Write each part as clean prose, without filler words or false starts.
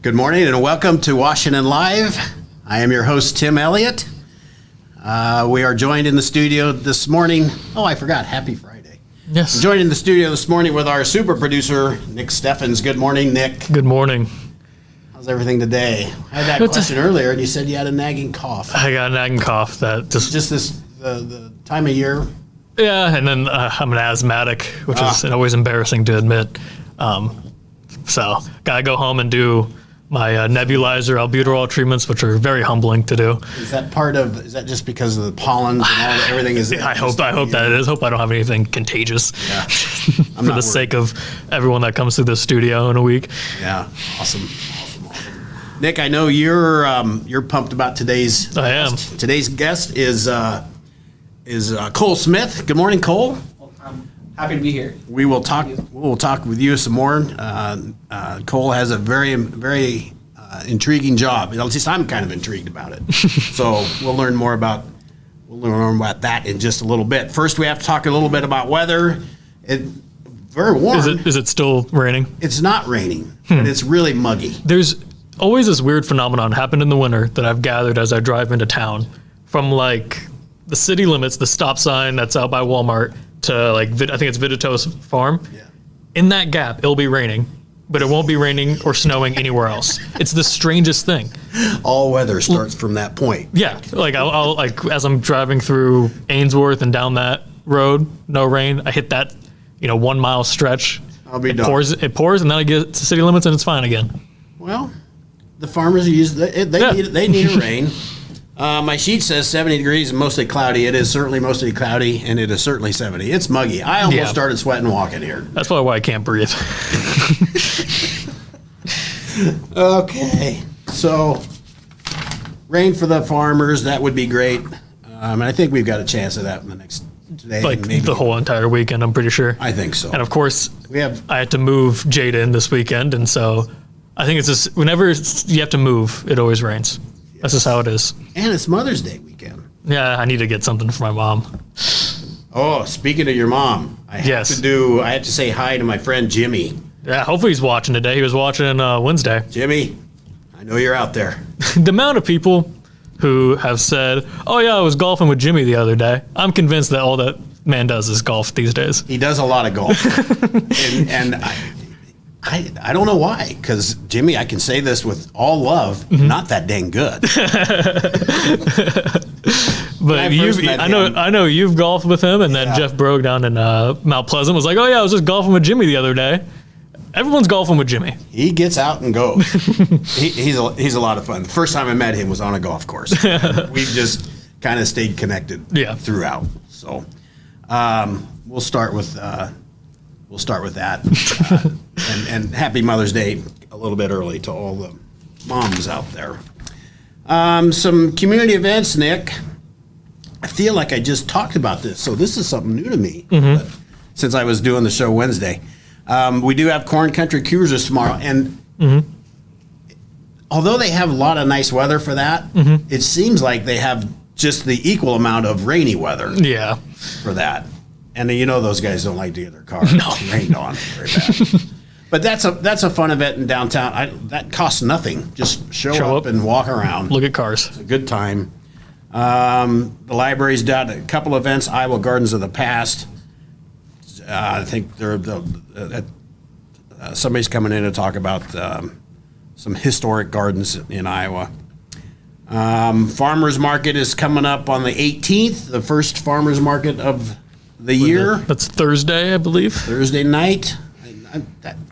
Good morning and welcome to Washington Live. I am your host, Tim Elliott. We are joined in the studio this morning. Oh, I forgot. Happy Friday. Yes. I'm joined in the studio this morning with our super producer, Nick Steffens. Good morning, Nick. Good morning. How's everything today? I had that question earlier, and you said you had a nagging cough. I got a nagging cough that just this the time of year. Yeah, and then I'm an asthmatic, which is always embarrassing to admit. So gotta go home and do my nebulizer albuterol treatments, which are very humbling to do. Is that just because of the pollens and everything? I hope that it is. Hope I don't have anything contagious. Yeah. For the sake of everyone that comes through the studio in a week. Yeah. Awesome. Nick, I know you're pumped about today's. I am. Today's guest is Cole Smith. Good morning, Cole. I'm happy to be here. We will talk with you some more. Cole has a very intriguing job. At least I'm kind of intrigued about it. So we'll learn more about that in just a little bit. First, we have to talk a little bit about weather. It's very warm. Is it still raining? It's not raining, but it's really muggy. There's always this weird phenomenon happened in the winter that I've gathered as I drive into town, from like the city limits, the stop sign that's out by Walmart, to like I think it's Vitito's farm. Yeah. In that gap, it'll be raining, but it won't be raining or snowing anywhere else. It's the strangest thing. All weather starts from that point. Yeah, like I'll like as I'm driving through Ainsworth and down that road, no rain. I hit that 1 mile stretch. I'll be it done. Pours, and then I get to city limits and it's fine again. Well, the farmers they need a rain. My sheet says 70 degrees and mostly cloudy. It is certainly mostly cloudy, and it is certainly 70. It's muggy. I almost started sweating walking here. That's probably why I can't breathe. Okay, so rain for the farmers, that would be great. And I think we've got a chance of that in the next day. Like maybe the whole entire weekend, I'm pretty sure. I think so. And of course, I had to move Jada in this weekend, and so I think it's just whenever you have to move, it always rains. Yes. That's just how it is. And it's Mother's Day weekend. Yeah, I need to get something for my mom. Oh, speaking of your mom, I have to say hi to my friend Jimmy. Yeah, hopefully he's watching today. He was watching Wednesday. Jimmy, I know you're out there. The amount of people who have said, "Oh yeah, I was golfing with Jimmy the other day." I'm convinced that all that man does is golf these days. He does a lot of golf, and I don't know why. Because Jimmy, I can say this with all love, not that dang good. But I know you've golfed with him, and then Jeff Brogue down in Mount Pleasant was like, "Oh yeah, I was just golfing with Jimmy the other day." Everyone's golfing with Jimmy. He gets out and goes. He's a lot of fun. The first time I met him was on a golf course. We've just kind of stayed connected throughout. So we'll start with that. And happy Mother's Day a little bit early to all the moms out there. Some community events, Nick. I feel like I just talked about this, so this is something new to me since I was doing the show Wednesday. We do have Corn Country Cruisers tomorrow, and although they have a lot of nice weather for that, it seems like they have just the equal amount of rainy weather for that. And those guys don't like to get their car rained on very bad. But that's a fun event in downtown. That costs nothing. Just show up and walk around. Look at cars. It's a good time. The library's done a couple events. Iowa Gardens of the Past. I think somebody's coming in to talk about some historic gardens in Iowa. Farmers Market is coming up on the 18th, the first farmers market of the year. That's Thursday, I believe. Thursday night.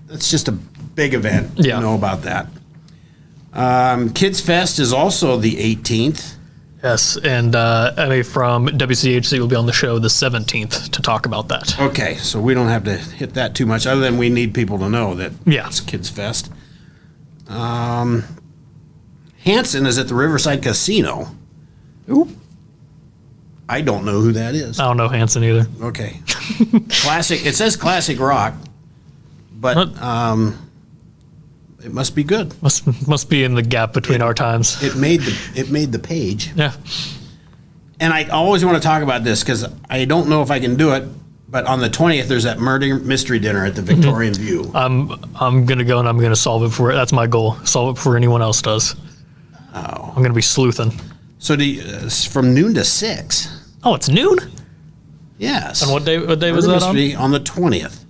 That's just a big event. Yeah. You know about that. Kids Fest is also the 18th. Yes, and Emmy from WCHC will be on the show the 17th to talk about that. Okay, so we don't have to hit that too much, other than we need people to know that it's Kids Fest. Hanson is at the Riverside Casino. Ooh. I don't know who that is. I don't know Hanson either. Okay. Classic. It says classic rock, but it must be good. Must be in the gap between our times. It made the page. Yeah. And I always want to talk about this because I don't know if I can do it. But on the 20th, there's that murder mystery dinner at the Victorian View. I'm gonna go and I'm gonna solve it before. That's my goal. Solve it before anyone else does. Oh. I'm gonna be sleuthing. So it's from noon to 6. Oh, it's noon. Yes. And what day was Murder that on? mystery on the 20th.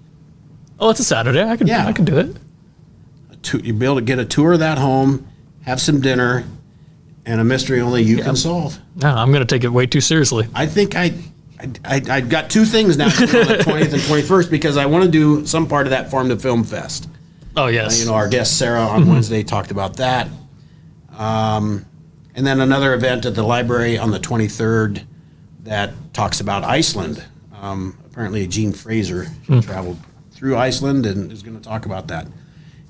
Oh, it's a Saturday. I can do it. You'll be able to get a tour of that home, have some dinner, and a mystery only you can solve. No, I'm gonna take it way too seriously. I think I got two things now on the 20th and 21st because I want to do some part of that Farm to Film Fest. Oh yes. Our guest Sarah on Wednesday talked about that. And then another event at the library on the 23rd that talks about Iceland. Apparently Gene Fraser traveled through Iceland and is going to talk about that.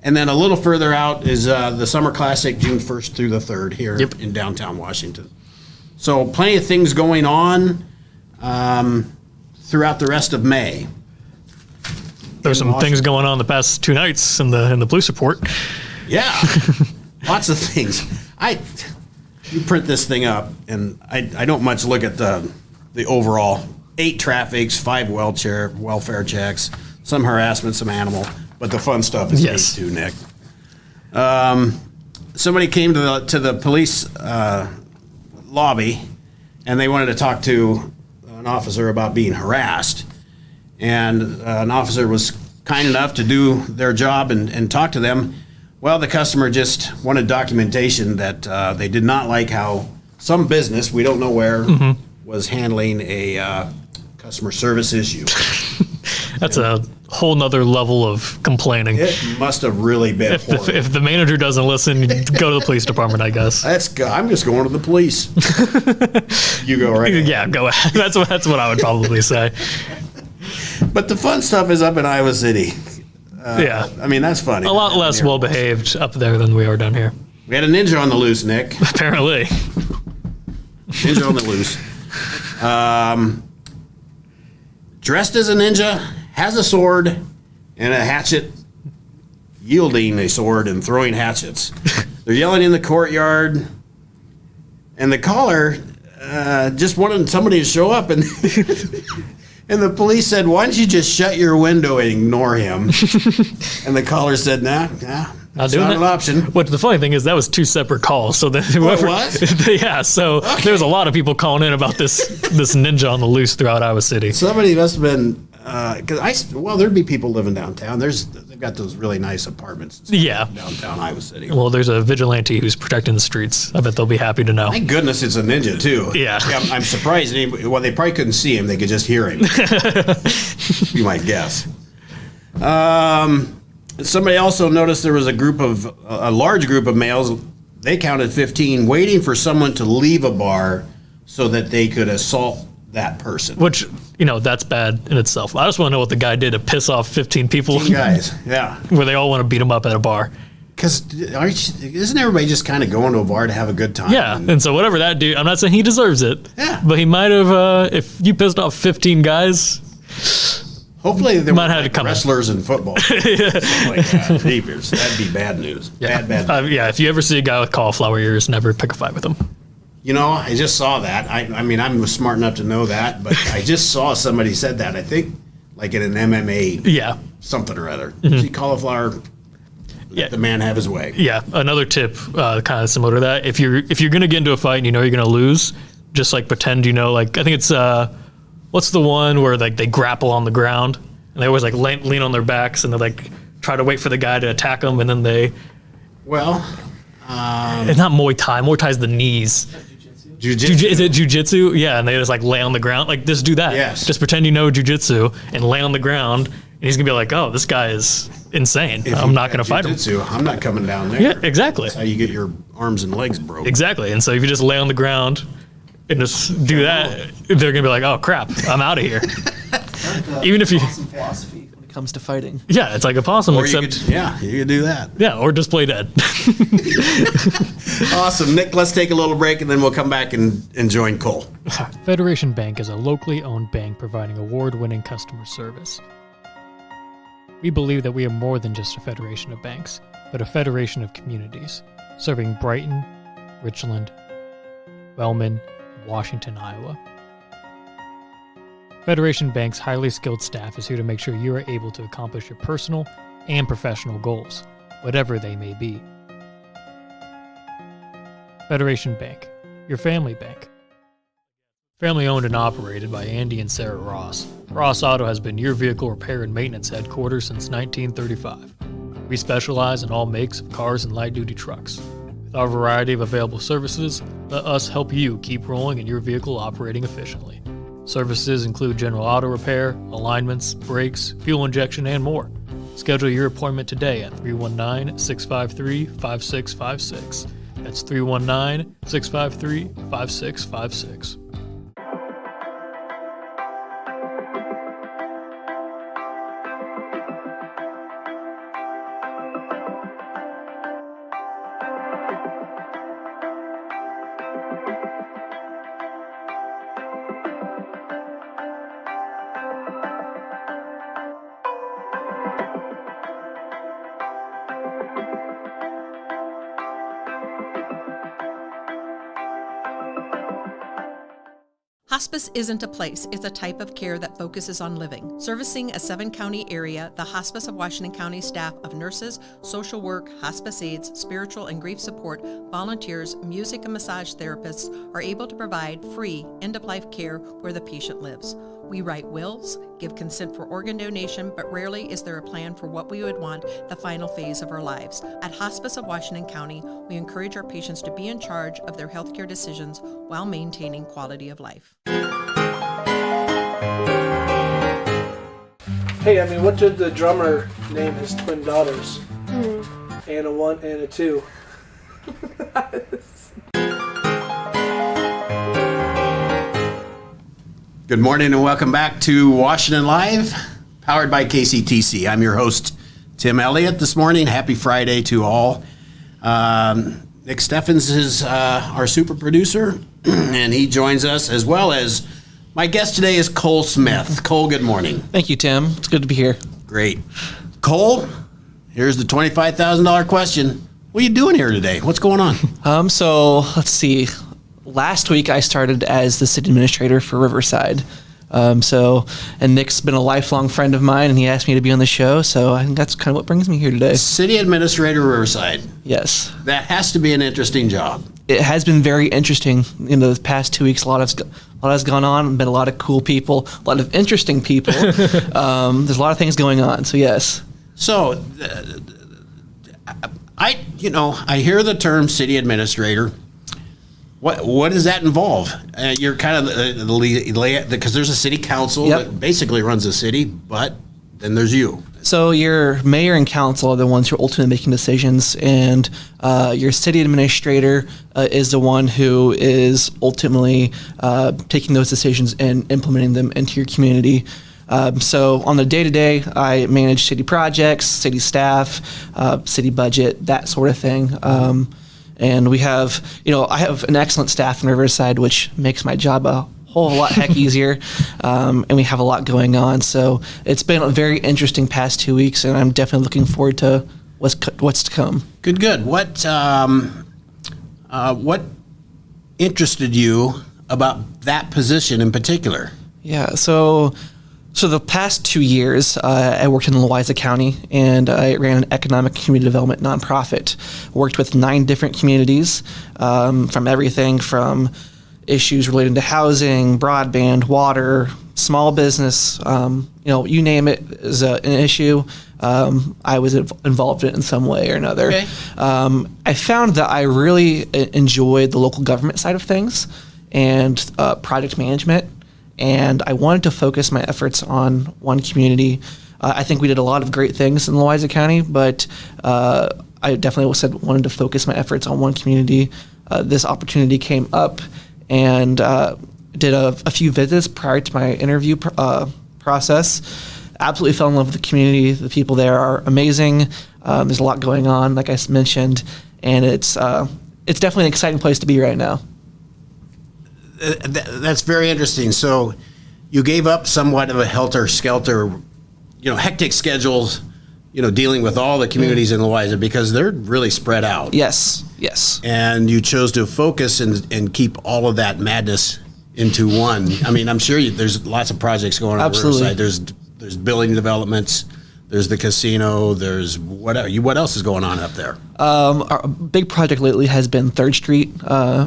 And then a little further out is the Summer Classic, June 1st through the 3rd here in downtown Washington. So plenty of things going on throughout the rest of May. There's some things going on the past 2 nights in the police report. Yeah, lots of things. You print this thing up, and I don't much look at the overall 8 traffics, 5 welfare checks, some harassment, some animal, but the fun stuff is Yes. 8 too, Nick. Somebody came to the police lobby, and they wanted to talk to an officer about being harassed, and an officer was kind enough to do their job and talk to them. Well, the customer just wanted documentation that they did not like how some business, we don't know where, was handling a customer service issue. That's a whole nother level of complaining. It must have really been horrible. If the manager doesn't listen, go to the police department, I guess. I'm just going to the police. You go right ahead. Yeah, go ahead. That's what I would probably say. But the fun stuff is up in Iowa City. Yeah. I mean, that's funny. A lot less well behaved up there than we are down here. We had a ninja on the loose, Nick. Apparently. Ninja on the loose. Dressed as a ninja, has a sword and a hatchet, yielding a sword and throwing hatchets. They're yelling in the courtyard, and the caller just wanted somebody to show up, and and the police said, "Why don't you just shut your window and ignore him?" And the caller said, "Nah, that's not an option." What the funny thing is, that was 2 separate calls. So then whoever, was? yeah. So there's a lot of people calling in about this ninja on the loose throughout Iowa City. Somebody must have been there'd be people living downtown. They've got those really nice apartments. Yeah. Downtown Iowa City. Well, there's a vigilante who's protecting the streets. I bet they'll be happy to know. Thank goodness it's a ninja too. Yeah. I'm surprised. Well, they probably couldn't see him; they could just hear him. You might guess. Somebody also noticed there was a large group of males. They counted 15, waiting for someone to leave a bar so that they could assault that person. Which, that's bad in itself. I just want to know what the guy did to piss off 15 people. 15 guys, yeah. Where they all want to beat him up at a bar. Because isn't everybody just kind of going to a bar to have a good time? Yeah, and so whatever that dude, I'm not saying he deserves it. Yeah. But he might have, if you pissed off 15 guys. Hopefully there might were have to come wrestlers in football. Like that. Jeepers, that'd be bad news. Yeah. Bad. Yeah, if you ever see a guy with cauliflower ears, never pick a fight with him. I just saw that. I mean, I'm smart enough to know that, but I just saw somebody said that. I think, like in an MMA, something or other. See cauliflower. Let the man have his way. Yeah. Another tip, kind of similar to that. If you're gonna get into a fight and you're gonna lose, just like pretend I think it's what's the one where like they grapple on the ground and they always like lean on their backs and they like try to wait for the guy to attack them and then they. Well, it's not Muay Thai. Muay Thai is the knees. Jiu-jitsu. Is it jiu-jitsu? Yeah, and they just like lay on the ground. Like, just do that. Yes. Just pretend you know jiu-jitsu and lay on the ground, and he's gonna be like, "Oh, this guy is insane. I'm not gonna fight him." I'm not coming down there. Yeah, exactly. That's how you get your arms and legs broken. Exactly. And so if you just lay on the ground and just do that, they're gonna be like, "Oh crap, I'm out of here." Even if you. Awesome philosophy when it comes to fighting. Yeah, it's like a possum, Or except you could do that. yeah, or just play dead. Awesome, Nick. Let's take a little break and then we'll come back and join Cole. Federation Bank is a locally owned bank providing award-winning customer service. We believe that we are more than just a federation of banks, but a federation of communities, serving Brighton, Richland, Wellman, and Washington, Iowa. Federation Bank's highly skilled staff is here to make sure you are able to accomplish your personal and professional goals, whatever they may be. Federation Bank, your family bank. Family owned and operated by Andy and Sarah Ross, Ross Auto has been your vehicle repair and maintenance headquarters since 1935. We specialize in all makes of cars and light-duty trucks. With our variety of available services, let us help you keep rolling and your vehicle operating efficiently. Services include general auto repair, alignments, brakes, fuel injection, and more. Schedule your appointment today at 319-653-5656. That's 319-653-5656. Hospice isn't a place, it's a type of care that focuses on living. Servicing a 7-county area, the Hospice of Washington County staff of nurses, social work, hospice aides, spiritual and grief support, volunteers, music and massage therapists are able to provide free end-of-life care where the patient lives. We write wills, give consent for organ donation, but rarely is there a plan for what we would want the final phase of our lives. At Hospice of Washington County, we encourage our patients to be in charge of their healthcare decisions while maintaining quality of life. Hey, what did the drummer name his twin daughters? And a 1 and a 2. Good morning and welcome back to Washington Live, powered by KCTC. I'm your host, Tim Elliott, this morning. Happy Friday to all. Nick Steffens is our super producer, and he joins us, as well as my guest today is Cole Smith. Cole, good morning. Thank you, Tim. It's good to be here. Great. Cole, here's the $25,000 question. What are you doing here today? What's going on? So let's see. Last week I started as the city administrator for Riverside. And Nick's been a lifelong friend of mine, and he asked me to be on the show. So I think that's kind of what brings me here today. City Administrator Riverside. Yes. That has to be an interesting job. It has been very interesting in the past 2 weeks. A lot has gone on. Been a lot of cool people, a lot of interesting people. There's a lot of things going on. So yes. So, I hear the term city administrator. What does that involve? You're kind of the lead, because there's a city council that basically runs the city, but then there's you. So your mayor and council are the ones who are ultimately making decisions, and your city administrator is the one who is ultimately taking those decisions and implementing them into your community. So on the day-to-day, I manage city projects, city staff, city budget, that sort of thing. And we have, I have an excellent staff in Riverside, which makes my job a whole lot heck easier. And we have a lot going on. So it's been a very interesting past 2 weeks, and I'm definitely looking forward to what's to come. Good. What interested you about that position in particular? Yeah, so the past 2 years, I worked in Louisa County, and I ran an economic community development nonprofit. Worked with 9 different communities, from everything from issues related to housing, broadband, water, small business, you name it is an issue. I was involved in it in some way or another. Okay. I found that I really enjoyed the local government side of things and project management. And I wanted to focus my efforts on one community. I think we did a lot of great things in Louisa County, but I definitely wanted to focus my efforts on one community. This opportunity came up, and did a few visits prior to my interview process. Absolutely fell in love with the community. The people there are amazing. There's a lot going on, like I mentioned, and it's definitely an exciting place to be right now. That's very interesting. So you gave up somewhat of a helter-skelter, hectic schedules, dealing with all the communities in Louisa, because they're really spread out. Yes. And you chose to focus and keep all of that madness into one. I mean, I'm sure there's lots of projects going on Absolutely. at Riverside. There's building developments. There's the casino. There's whatever. What else is going on up there? Our big project lately has been 3rd Street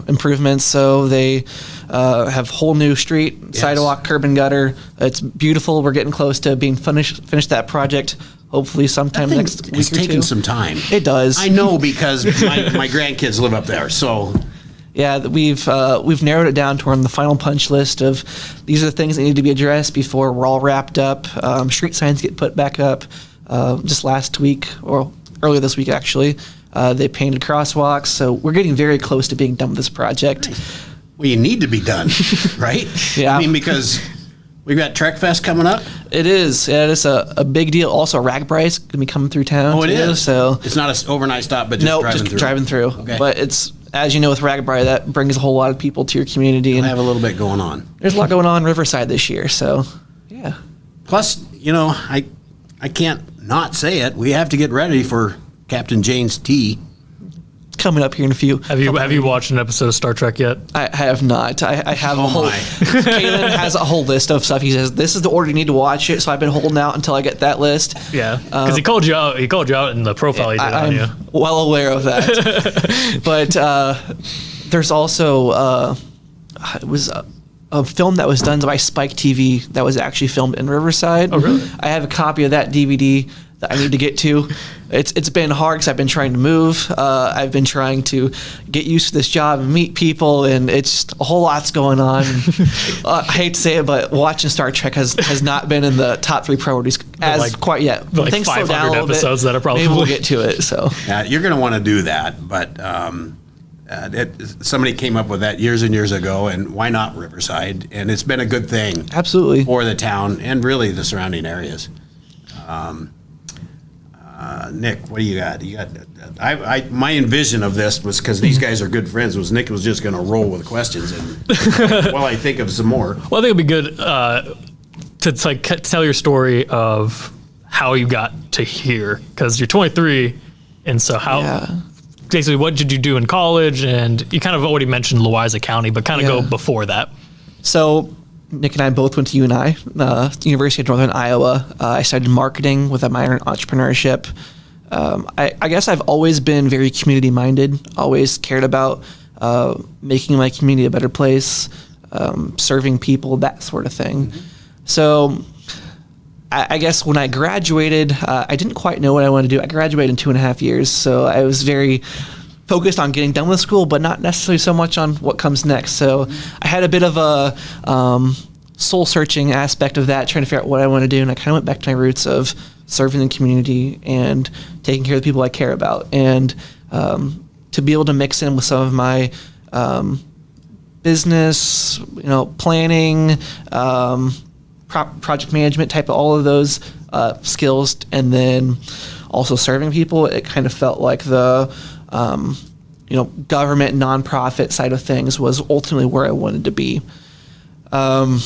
improvements. So they have whole new street, sidewalk, curb and gutter. It's beautiful. We're getting close to being finished that project. Hopefully sometime next week or two. It's taking some time. It does. I know because my grandkids live up there. So Yeah, we've narrowed it down to we're on the final punch list of these are the things that need to be addressed before we're all wrapped up. Street signs get put back up. Just last week, or earlier this week actually, they painted crosswalks. So we're getting very close to being done with this project. well, you need to be done, right? Yeah. I mean, because we've got Trek Fest coming up. It is. Yeah, it is a big deal. Also, Ragbry's going to be coming through town. Oh, it too, is. So it's not an overnight stop, but just no, driving just through. driving through. Okay. But it's, as you know, with Ragbry, that brings a whole lot of people to your community, I and have a little bit going on. there's a lot going on in Riverside this year. So, yeah. Plus, I can't not say it. We have to get ready for Captain Jane's tea. Coming up here in a few. Have you watched an episode of Star Trek yet? I have not. I have Oh a whole. my. Kaylin has a whole list of stuff. He says this is the order you need to watch it. So I've been holding out until I get that list. Yeah, because he called you out. He called you out in the profile he did on I'm you. well aware of that. But there's also it was a film that was done by Spike TV that was actually filmed in Riverside. Oh, really? I have a copy of that DVD that I need to get to. It's been hard because I've been trying to move. I've been trying to get used to this job and meet people, and it's just a whole lot's going on. I hate to say it, but watching Star Trek has not been in the top 3 priorities as quite yet. But like Things slow 500 down a little episodes bit, that are probably- maybe we'll get to it. So You're going to want to do that, but somebody came up with that years and years ago, and why not Riverside? And it's been a good thing absolutely. for the town and really the surrounding areas. Nick, what do you got? My envision of this was, because these guys are good friends, was Nick was just going to roll with questions, and while I think of some more. Well, I think it'd be good to tell your story of how you got to here, because you're 23, and so basically what did you do in college? And you kind of already mentioned Louisa County, but kind of go before that. So Nick and I both went to UNI, University of Northern Iowa. I studied marketing with a minor in entrepreneurship. I guess I've always been very community-minded, always cared about making my community a better place, serving people, that sort of thing. Mm-hmm. So I guess when I graduated, I didn't quite know what I wanted to do. I graduated in 2.5 years, so I was very focused on getting done with school, but not necessarily so much on what comes next. So I had a bit of a soul-searching aspect of that, trying to figure out what I want to do, and I kind of went back to my roots of serving the community and taking care of the people I care about. And to be able to mix in with some of my business, planning, project management type of all of those skills, and then also serving people, it kind of felt like the government nonprofit side of things was ultimately where I wanted to be. I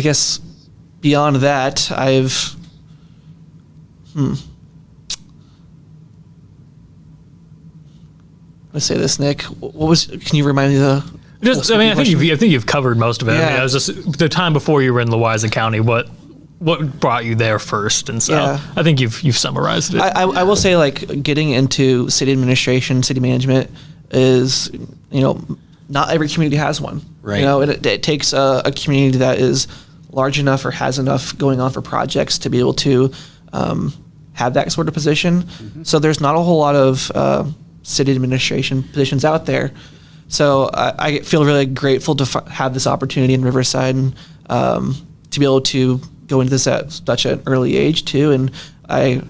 guess beyond that, let's say this, Nick. Can you remind me of the? I think you've covered most of it. Yeah. I mean, it was just the time before you were in Louisa County. What brought you there first? And so I think you've summarized it. I will say, like, getting into city administration, city management is, not every community has one. Right. It takes a community that is large enough or has enough going on for projects to be able to have that sort of position. Mm-hmm. So there's not a whole lot of city administration positions out there. So I feel really grateful to have this opportunity in Riverside, and to be able to go into this at such an early age too. And I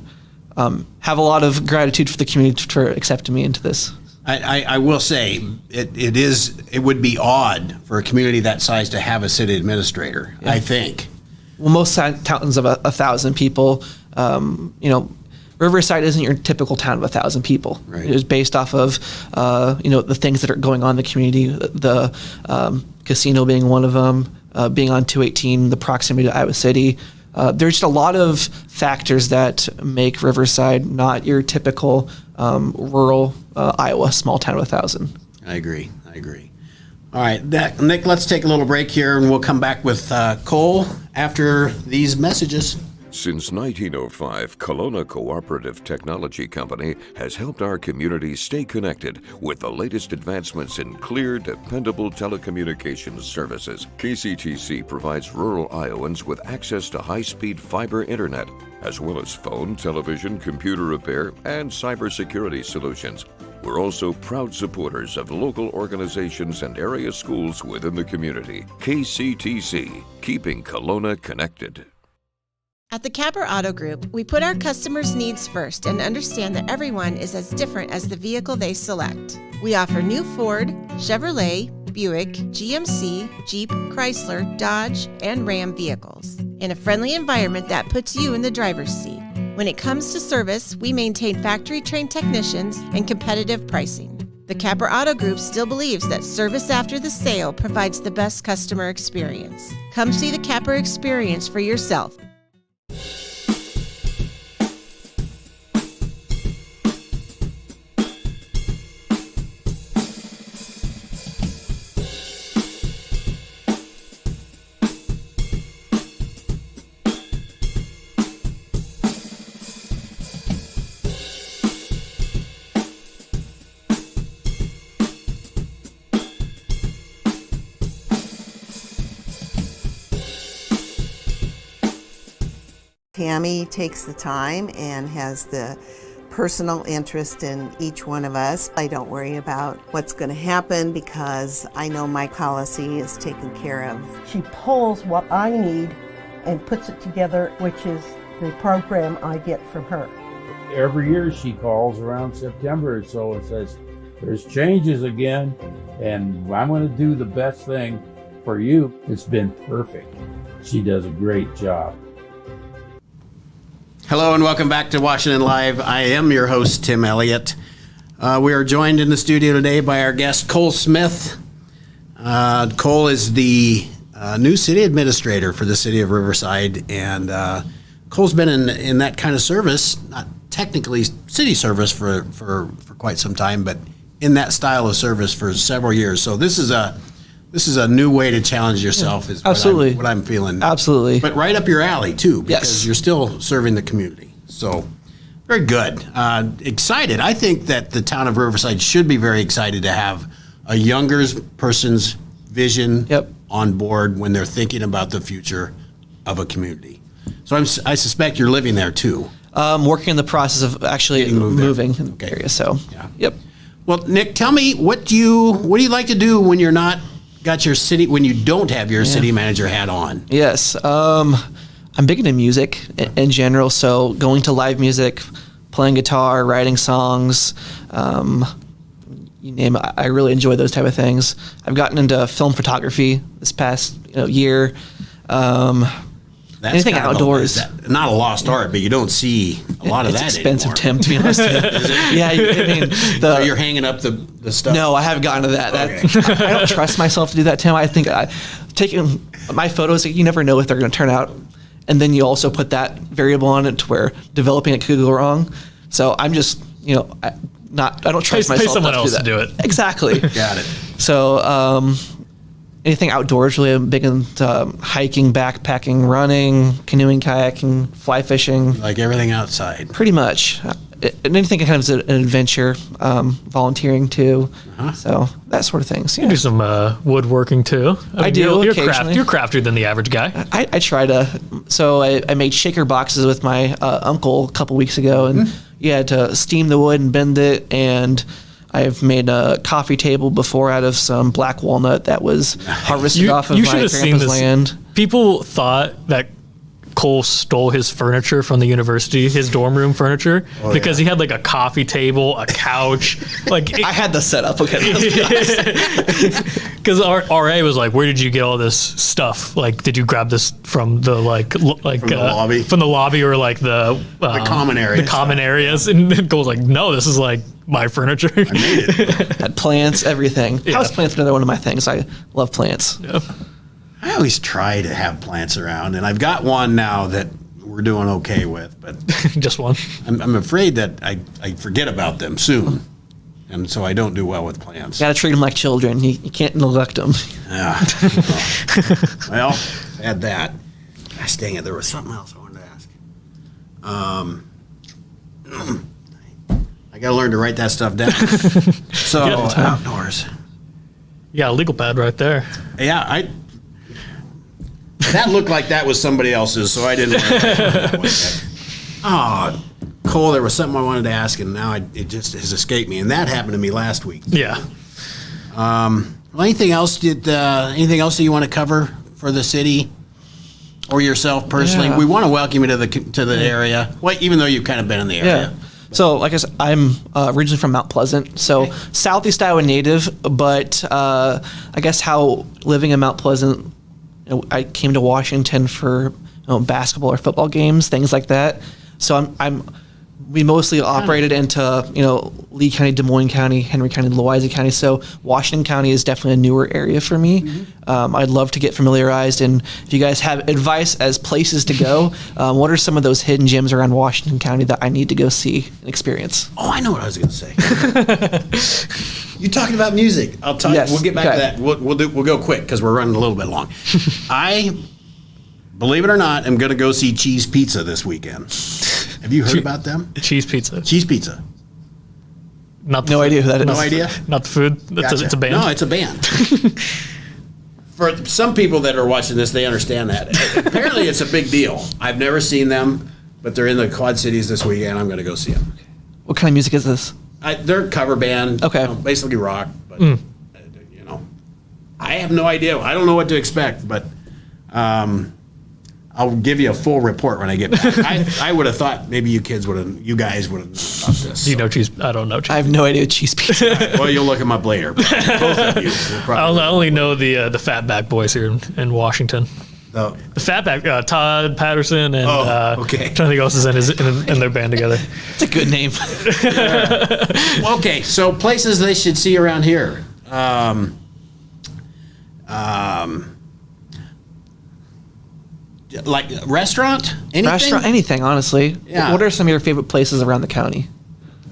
have a lot of gratitude for the community for accepting me into this. I will say it would be odd for a community that size to have a city administrator. Yeah. I think. Well, most towns of 1,000 people, Riverside isn't your typical town of 1,000 people. Right. It is based off of, the things that are going on in the community, the casino being one of them, being on 218, the proximity to Iowa City. There's just a lot of factors that make Riverside not your typical rural Iowa small town of 1,000. I agree. All right, Nick, let's take a little break here, and we'll come back with Cole after these messages. Since 1905, Kelowna Cooperative Technology Company has helped our community stay connected with the latest advancements in clear, dependable telecommunications services. KCTC provides rural Iowans with access to high-speed fiber internet, as well as phone, television, computer repair, and cybersecurity solutions. We're also proud supporters of local organizations and area schools within the community. KCTC, keeping Kelowna connected. At the Capper Auto Group, we put our customers' needs first and understand that everyone is as different as the vehicle they select. We offer new Ford, Chevrolet, Buick, GMC, Jeep, Chrysler, Dodge, and Ram vehicles in a friendly environment that puts you in the driver's seat. When it comes to service, we maintain factory-trained technicians and competitive pricing. The Capper Auto Group still believes that service after the sale provides the best customer experience. Come see the Capper experience for yourself. Tammy takes the time and has the personal interest in each one of us. I don't worry about what's going to happen because I know my policy is taken care of. She pulls what I need and puts it together, which is the program I get from her. Every year she calls around September or so and says, there's changes again, and I'm going to do the best thing for you. It's been perfect. She does a great job. Hello and welcome back to Washington Live. I am your host, Tim Elliott. We are joined in the studio today by our guest, Cole Smith. Cole is the new city administrator for the city of Riverside, and Cole's been in that kind of service, not technically city service for quite some time, but in that style of service for several years. So this is a new way to challenge yourself, is Absolutely. what I'm feeling. Absolutely. But right up your alley, too, because Yes. you're still serving the community. So very good. Excited. I think that the town of Riverside should be very excited to have a younger person's vision Yep. on board when they're thinking about the future of a community. So I suspect you're living there, too. Working in the process of actually Getting moved there. moving in the Okay. area. So, Yeah. Yep. Well, Nick, tell me, what do you like to do when you're not when you don't have your city manager hat on? Yes. I'm big into music in general. So going to live music, playing guitar, writing songs, you name it. I really enjoy those type of things. I've gotten into film photography this past year. That's Anything kind of outdoors. not a lost art, but you don't see a lot of It's that expensive, anymore. Tim, to be honest with you. Yeah, I mean, So you're hanging up the stuff? No, I haven't gotten to that. Okay. I don't trust myself to do that, Tim. I think taking my photos, you never know if they're going to turn out. And then you also put that variable on it to where developing it could go wrong. So I'm just, I don't trust Pay myself someone enough else to do to that. do it. Exactly. Got it. So anything outdoors, really, I'm big into hiking, backpacking, running, canoeing, kayaking, fly fishing. Like everything outside. Pretty much. And anything kind of is an adventure, volunteering too. So that sort of things. You do some woodworking too. I do You're occasionally. you're craftier than the average guy. I try to. So I made shaker boxes with my uncle a couple weeks ago, and you had to steam the wood and bend it. And I've made a coffee table before out of some black walnut that was harvested off of you my should have seen grandpa's this. land. People thought that Cole stole his furniture from the university, his dorm room furniture, because he had like a coffee table, a couch. Like I had the setup. Okay. Because our RA was like, "Where did you get all this stuff? Like, did you grab this from the lobby? from the lobby, or like the common areas? the common areas?" And Cole's like, "No, this is like my furniture." I made it. Had plants, everything. House plants are another one of my things. I love plants. Yeah. I always try to have plants around, and I've got one now that we're doing okay with, but Just one. I'm afraid that I forget about them soon. and so I don't do well with plants. You got to treat them like children. You can't neglect them. Yeah. Well, add that. Gosh dang it, there was something else I wanted to ask. I got to learn to write that stuff down. So, outdoors. You got a legal pad right there. Yeah, that looked like that was somebody else's, so I didn't want to. Oh, Cole, there was something I wanted to ask, and now it just has escaped me, and that happened to me last week. Yeah. Well, anything else that you want to cover for the city or yourself personally? Yeah. We want to welcome you to the area, well, even though you've kind of been in the area. Yeah. So, like I said, I'm originally from Mount Pleasant, so Southeast Iowa native, but I guess how living in Mount Pleasant, I came to Washington for basketball or football games, things like that. So we mostly operated into Lee County, Des Moines County, Henry County, Louisa County. So Washington County is definitely a newer area for me. Mm-hmm. I'd love to get familiarized, and if you guys have advice as places to go, what are some of those hidden gems around Washington County that I need to go see and experience? Oh, I know what I was going to say. You're talking about music. I'll tell you. We'll get back to that. We'll go quick because we're running a little bit long. Believe it or not, I'm going to go see Cheese Pizza this weekend. Have you heard about them? Cheese Pizza. Cheese Pizza. No idea who that is. No idea? Not the food. Gotcha. It's a band. No, it's a band. For some people that are watching this, they understand that. Apparently, it's a big deal. I've never seen them, but they're in the Quad Cities this weekend. I'm going to go see them. What kind of music is this? They're a cover band. Okay. Basically rock, but I have no idea. I don't know what to expect, but I'll give you a full report when I get back. I would have thought maybe you guys would have known about this. Do you know cheese? I don't know cheese. I have no idea what Cheese Pizza is. Well, you'll look them up later. Both of you will probably. I only know the Fatback Boys here in Washington. The Fatback, Todd Patterson and okay. I'm trying to think else is in their band together. It's a good name. Okay, so places they should see around here. Like restaurant? Anything? Restaurant, anything, honestly. Yeah. What are some of your favorite places around the county?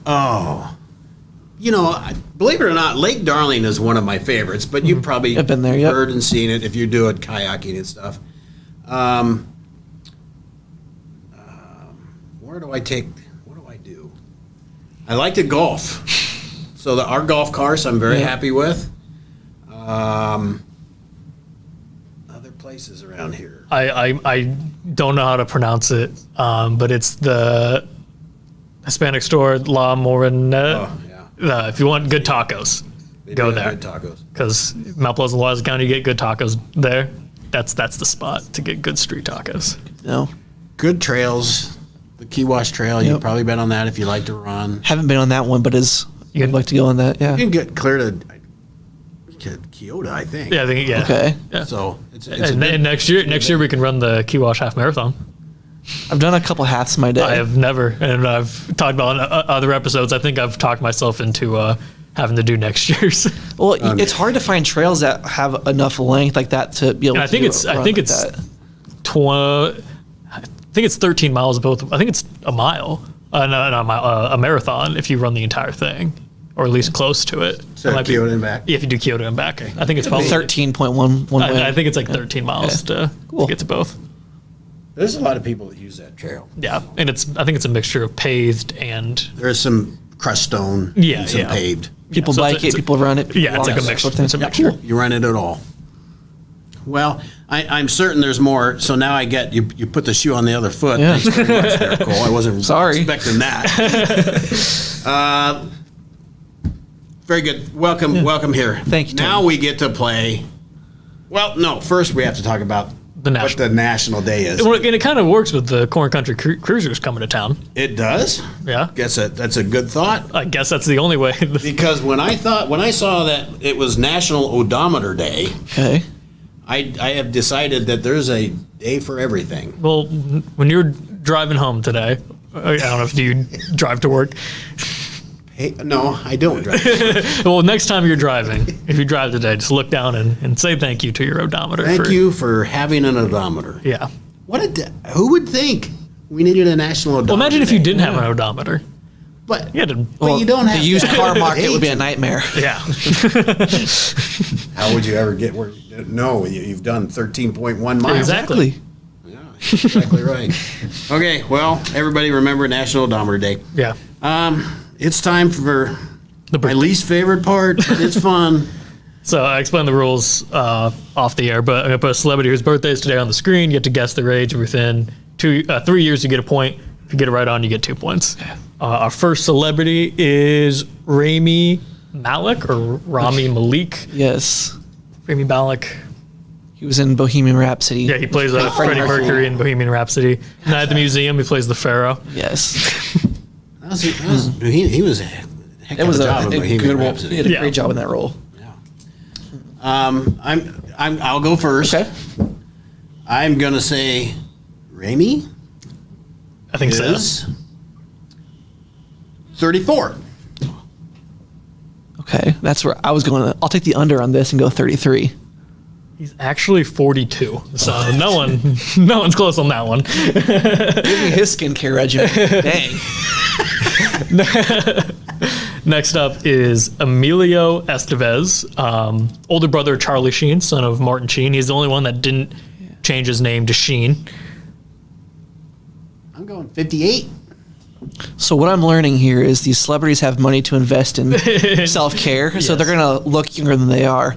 Oh. Believe it or not, Lake Darling is one of my favorites, but you've probably I've been there, yep. heard and seen it if you're doing kayaking and stuff. What do I do? I like to golf. So our golf course I'm very happy with. Other places around here. I don't know how to pronounce it, but it's the Hispanic store La Moreneta. Oh, yeah. If you want good tacos, go there. Good tacos. Because Mount Pleasant, Louisa County, you get good tacos there. That's the spot to get good street tacos. No. Good trails. The Key Wash Trail, you've probably been on that if you like to run. Haven't been on that one, but I'd like to go on that, yeah. You can get clear to Kyoto, I think. Yeah, I think, yeah. Okay. Yeah. So it's And next year we can run the Key Wash Half Marathon. I've done a couple halves in my day. I have never, and I've talked about on other episodes. I think I've talked myself into having to do next year's. Well, it's hard to find trails that have enough length like that to be able And to. I think it's 13 miles both. I think it's a mile, a marathon if you run the entire thing, or at least close to it. So Kyoto and back. Yeah, if you do Kyoto and back, I think it's probably 13.1 one way. I think it's like 13 miles to get to both. There's a lot of people that use that trail. Yeah, and I think it's a mixture of paved and there's some crushed stone. Yeah, and some yeah. paved. People bike it, people run it. Yeah, it's like a mixture. It's a mixture. You run it at all. Well, I'm certain there's more. So now I get you put the shoe on the other foot. Yeah. Thanks very much there, Cole. I wasn't expecting that. Very good. Welcome here. Thank you, Tim. Now we get to play. Well, no. First, we have to talk about what the national day is. And it kind of works with the Corn Country Cruisers coming to town. It does. Yeah. That's a good thought. I guess that's the only way. Because when I saw that it was National Odometer Day, okay, I have decided that there's a day for everything. Well, when you're driving home today, I don't know if you drive to work. Hey, no, I don't drive. Well, next time you're driving, if you drive today, just look down and say thank you to your odometer. Thank you for having an odometer. Yeah. Who would think we needed a national odometer? Well, imagine if you day? didn't have an odometer. But You had to, you don't the have used to car have market age. would be a nightmare. yeah. How would you ever get where? No, you've done 13.1 miles. Exactly. Yeah, exactly right. Okay, well, everybody remember National Odometer Day. Yeah. It's time for The my least favorite part, but it's fun. So I explained the rules off the air, but I'm gonna put a celebrity whose birthday is today on the screen. You get to guess their age within 3 years. You get a point. If you get it right on, you get 2 points. Our first celebrity is Rami Malek or Rami Malik. Yes. Rami Malek. He was in Bohemian Rhapsody. Yeah, he plays Freddie Mercury in Bohemian Rhapsody. Night at the Museum, he plays the Pharaoh. Yes. He was a heck It of was a job in a Bohemian good role. Rhapsody. He did a Yeah. great job in that role. I'll go first. Okay. I'm gonna say Rami I think is 34. Okay. That's where I was going. I'll take the under on this and go 33. He's actually 42. So no one's close on that one. Give me his skincare regimen. Dang. Next up is Emilio Estevez, older brother of Charlie Sheen, son of Martin Sheen. He's the only one that didn't change his name to Sheen. I'm going 58. So what I'm learning here is these celebrities have money to invest in self-care, so they're going to look younger than they are.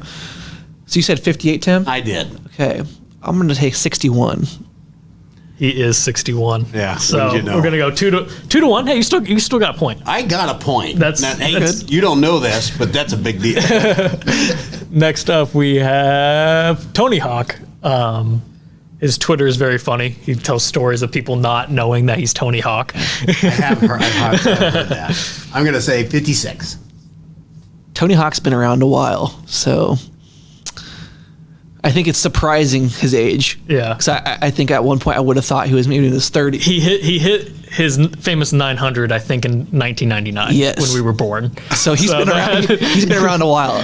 So you said 58, Tim? I did. Okay. I'm going to take 61. He is 61. Yeah, So what did you know? we're gonna go 2-1. Hey, you still got a point. I got a point. That's good. You don't know this, but that's a big deal. Next up, we have Tony Hawk. His Twitter is very funny. He tells stories of people not knowing that he's Tony Hawk. I have heard that. I'm going to say 56. Tony Hawk's been around a while, so I think it's surprising his age. Yeah. Because I think at one point I would have thought he was maybe in his 30s. He hit his famous 900, I think, in 1999. Yes. When we were born. So he's been around. He's been around a while.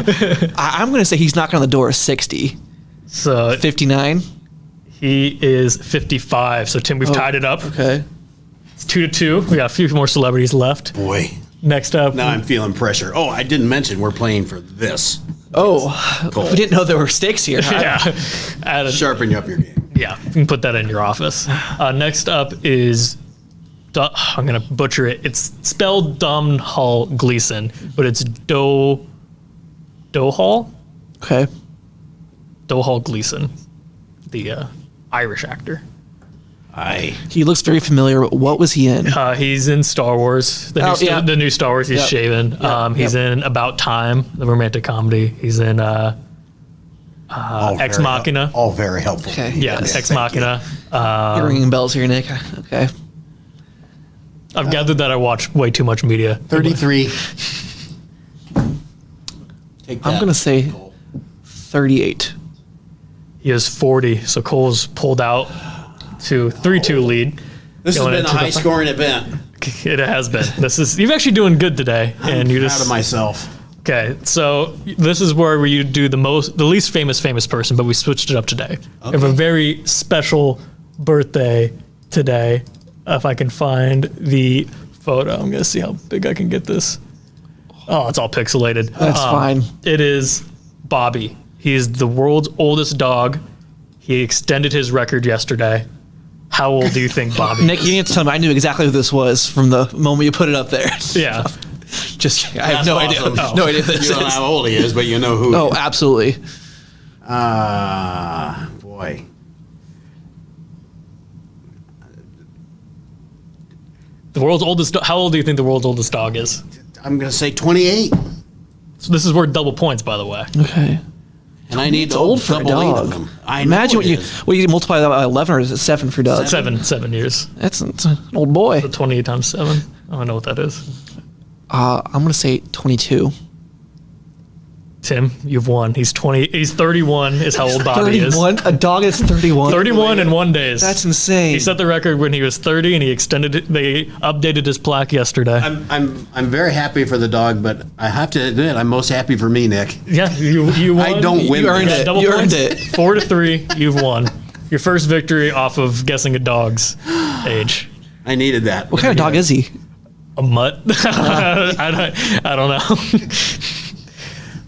I'm going to say he's knocking on the door of 60. So 59. he is 55. So Tim, we've tied it up. Okay. It's 2-2. We got a few more celebrities left. Boy. Next up, Now I'm feeling pressure. Oh, I didn't mention we're playing for this. Oh, we didn't know there were stakes here. yeah, added, Sharpen up your game. yeah, you can put that in your office. Next up is, I'm gonna butcher it. It's spelled Domhnall Gleeson, but it's Dohall Okay. Gleeson, the Irish actor. He looks very familiar. What was he in? He's in Star Wars, the new Star Wars. He's Yep. shaven. He's in About Time, the romantic comedy. He's in Ex Machina. All very helpful. Okay. Yeah, Yes, Ex thank you. Machina. You're ringing bells here, Nick. Okay. I've gathered that I watch way too much media. 33. Take that. I'm going to say 38. He is 40, so Cole's pulled out to 3-2 lead. This has going been a into the high-scoring event. It has been. You're actually doing good today, and you Proud just of myself. okay. So this is where you do the least famous person, but we switched it up today. We have a very special birthday today. If I can find the photo, I'm gonna see how big I can get this. Oh, it's all pixelated. That's fine. It is Bobby. He is the world's oldest dog. He extended his record yesterday. How old do you think Bobby Nick, is? you need to tell me. I knew exactly who this was from the moment you put it up there. Yeah. Just kidding. I have That's no awesome. idea. No idea who this You don't know is. how old he is, but you know who. Oh, absolutely. Boy. The world's oldest. How old do you think the world's oldest dog is? I'm going to say 28. So this is worth double points, by the way. Okay. And I need old for a double 8 of dog. them. I Imagine know what it you is. you multiply that by 11, or is it 7 for Doug? 7 years. That's an old boy. 28 times 7. I don't know what that is. I'm gonna say 22. Tim, you've won. He's 20. He's 31. Is how old Bobby is. 31. A dog is 31. 31 in 1 day. That's insane. He set the record when he was 30, and he extended it. They updated his plaque yesterday. I'm very happy for the dog, but I have to admit I'm most happy for me, Nick. Yeah, you won. I don't win You earned this. it. Double You points. earned it. 4-3. You've won. Your first victory off of guessing a dog's age. I needed that. What kind of dog is he? a mutt. I don't know.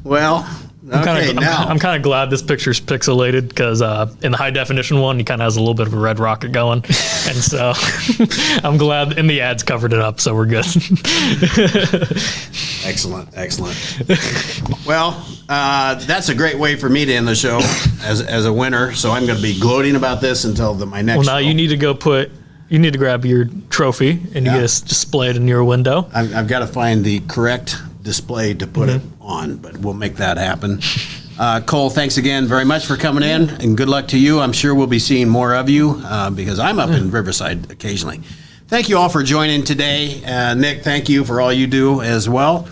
Well, okay, now. I'm kind of glad this picture's pixelated because in the high definition one, he kind of has a little bit of a red rocket going. And so I'm glad, and the ads covered it up, so we're good. Excellent. Well, that's a great way for me to end the show as a winner. So I'm going to be gloating about this until my next show. Well, now you need to grab your trophy and you get it displayed in your window. I've got to find the correct display to put it on, but we'll make that happen. Cole, thanks again very much for coming in, and good luck to you. I'm sure we'll be seeing more of you because I'm up in Riverside occasionally. Thank you all for joining today. Nick, thank you for all you do as well.